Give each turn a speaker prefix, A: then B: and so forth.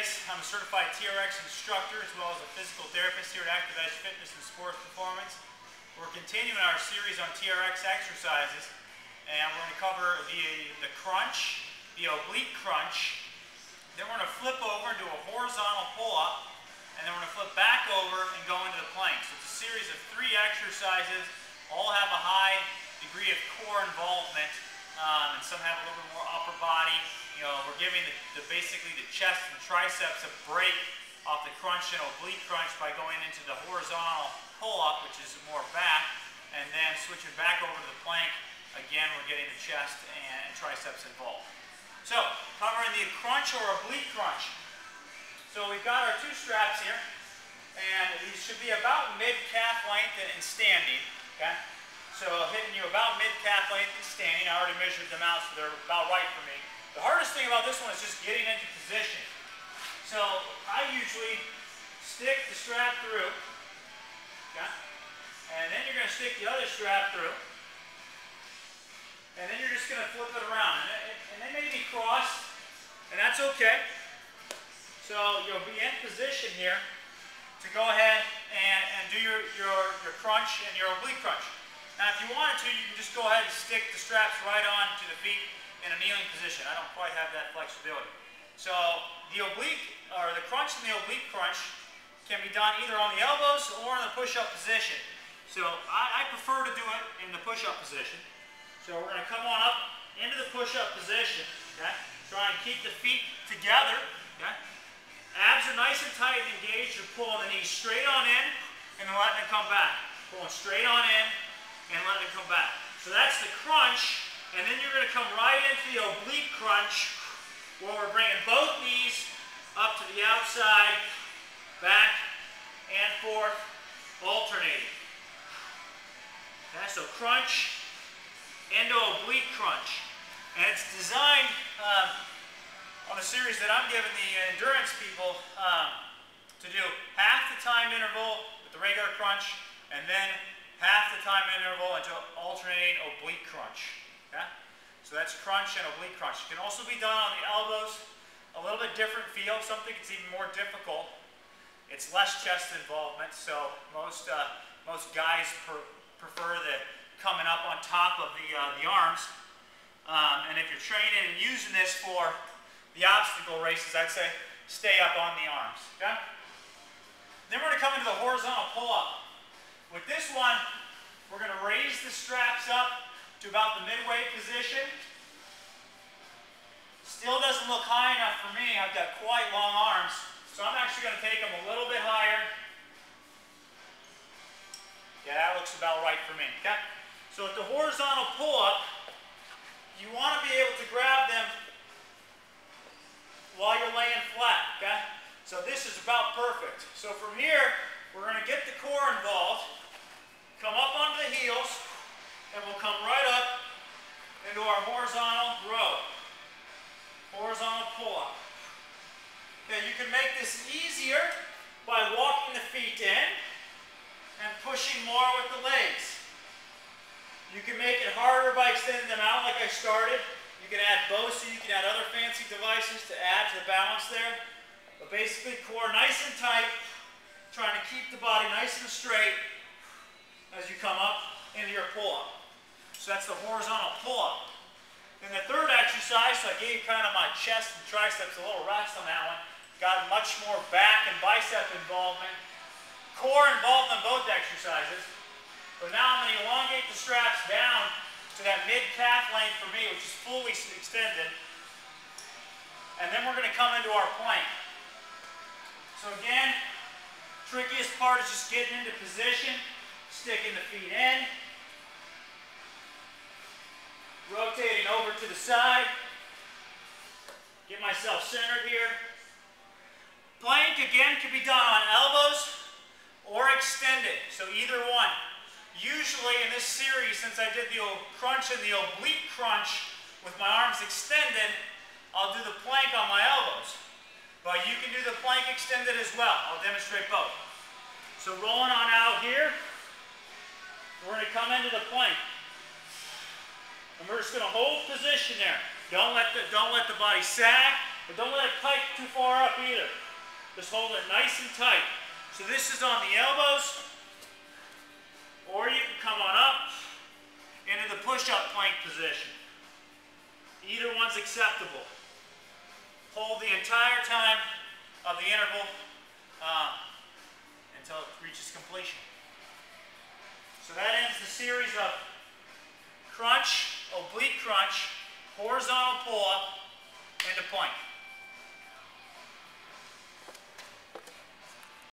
A: Diaz. I'm a certified TRX instructor as well as a physical therapist here at ActivEdge Fitness Sports Performance. We're continuing our series on TRX exercises, and we're going to cover the crunch, the oblique crunch. Then we're going to flip over and do a horizontal pull-up, and then we're going to flip back over and go into the plank. So it's a series of 3 exercises. All have a high degree of core involvement, and some have a little bit more upper body. We're giving basically the chest and triceps a break off the crunch and oblique crunch by going into the horizontal pull-up, which is more back, and then switching back over to the plank. Again, we're getting the chest and triceps involved. So, covering the crunch or oblique crunch. So we've got our 2 straps here, and these should be about mid-calf length and standing. Okay? So hitting you about mid-calf length and standing. I already measured them out, so they're about right for me. The hardest thing about this one is just getting into position. So I usually stick the strap through, okay? And then you're going to stick the other strap through, and then you're just going to flip it around. And they may be crossed, and that's okay. So you'll be in position here to go ahead and do your crunch and your oblique crunch. Now if you wanted to, you can just go ahead and stick the straps right on to the feet in a kneeling position. I don't quite have that flexibility. So the oblique, or the crunch and the oblique crunch can be done either on the elbows or in the push-up position. So I prefer to do it in the push-up position. So we're going to come on up into the push-up position. Okay? Try and keep the feet together. Okay? Abs are nice and tight and engaged. You're pulling the knees straight on in and then letting it come back. Pulling straight on in and letting it come back. So that's the crunch. And then you're going to come right into the oblique crunch, where we're bringing both knees up to the outside, back and forth, alternating. Okay, so crunch into oblique crunch. And it's designed on a series that I'm giving the endurance people to do half the time interval with the regular crunch, and then half the time interval into alternating oblique crunch. Okay? So that's crunch and oblique crunch. It can also be done on the elbows, a little bit different feel. Some think it's even more difficult. It's less chest involvement, so most guys prefer the coming up on top of the arms. And if you're training and using this for the obstacle races, I'd say stay up on the arms. Okay? Then we're going to come into the horizontal pull-up. With this one, we're going to raise the straps up to about the midway position. Still doesn't look high enough for me. I've got quite long arms, so I'm actually going to take them a little bit higher. Yeah, that looks about right for me. Okay? So at the horizontal pull-up, you want to be able to grab them while you're laying flat. Okay? So this is about perfect. So from here, we're going to get the core involved, come up onto the heels, and we'll come right up into our horizontal row. Horizontal pull-up. Okay, you can make this easier by walking the feet in and pushing more with the legs. You can make it harder by extending them out like I started. You can add BOSU, you can add other fancy devices to add to the balance there. But basically, core nice and tight, trying to keep the body nice and straight as you come up into your pull-up. So that's the horizontal pull-up. Then the third exercise, so I gave kind of my chest and triceps a little rest on that one. Got much more back and bicep involvement. Core involved in both exercises. But now I'm going to elongate the straps down to that mid-calf length for me, which is fully extended. And then we're going to come into our plank. So again, trickiest part is just getting into position, sticking the feet in, rotating over to the side, get myself centered here. Plank again can be done on elbows or extended, so either one. Usually in this series, since I did the crunch and the oblique crunch with my arms extended, I'll do the plank on my elbows. But you can do the plank extended as well. I'll demonstrate both. So rolling on out here, we're going to come into the plank. And we're just going to hold position there. Don't let the body sag. But don't let it pike too far up either. Just hold it nice and tight. So this is on the elbows, or you can come on up into the push-up plank position. Either one's acceptable. Hold the entire time of the interval until it reaches completion. So that ends the series of crunch, oblique crunch, horizontal pull-up, into plank.